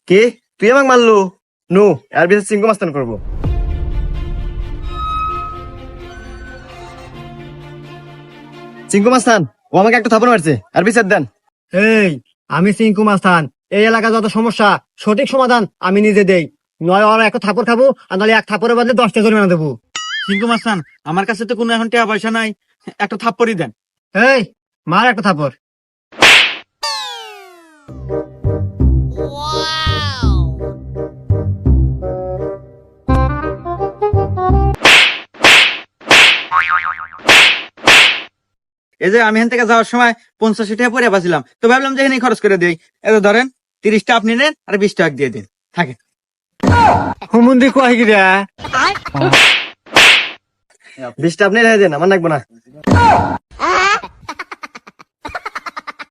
কি তুই আমাকে মারলু? নু এর বিচার চিঙ্কু মাস্তান করবো। চিঙ্কু মাস্তান ও আমাকে একটা থাপড় মারছে, আর বিচার দেন। এই, আমি সিংকু মাস্তান। এই এলাকার যত সমস্যা সঠিক সমাধান আমি নিজে দেই। নয় ওরা এক থাপড় খাবো, আর নাহলে এক থাপড়ের বদলে 10টা জরিমানা দেবো। সিংকু মাস্তান, আমার কাছে তো কোনো এখন টাকা পয়সা নাই, একটা থাপ্পড়ই দেন। এই, মার একটা থাপড়। এই যে আমি এখান থেকে যাওয়ার সময় 50 টাকা পরে বাঁচিলাম, তো ভাবলাম যে এখানে খরচ করে দিই। এই যে ধরেন 30 টাকা আপনি নেন, আর 20 টাকা দিয়ে দিন, থাকে। হুমুন্দি কয় কি রে? 20টা আপনি রেখে দেন, আমার লাগবো না।